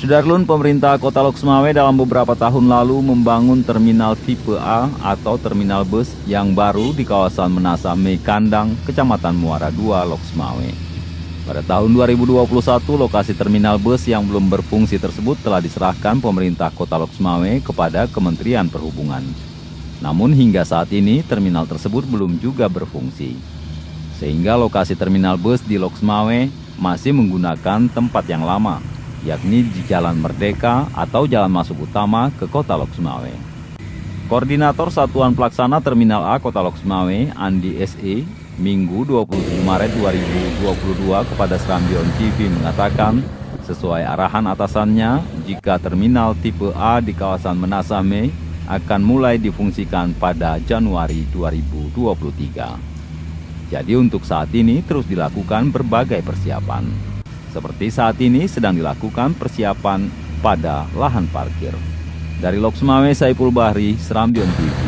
Sudarlun, pemerintah Kota Lok Sumawe dalam beberapa tahun lalu membangun terminal tipe A atau terminal bus yang baru di kawasan Menasame Kandang, Kecamatan Muara II, Lok Sumawe. Pada tahun 2021, lokasi terminal bus yang belum berfungsi tersebut telah diserahkan pemerintah Kota Lok Sumawe kepada Kementerian Perhubungan. Namun hingga saat ini terminal tersebut belum juga berfungsi. Sehingga lokasi terminal bus di Lok Sumawe masih menggunakan tempat yang lama, yakni di Jalan Merdeka atau jalan masuk utama ke Kota Lok Sumawe. Koordinator Satuan Pelaksana Terminal A Kota Lok Sumawe, Andi SE, Minggu 27 Maret 2022 kepada Serambion TV mengatakan, sesuai arahan atasannya, jika terminal tipe A di kawasan Menasame akan mulai difungsikan pada Januari 2023. Jadi untuk saat ini terus dilakukan berbagai persiapan. Seperti saat ini sedang dilakukan persiapan pada lahan parkir. Dari Lok Sumawe, Saiful Bahri, Serambion TV.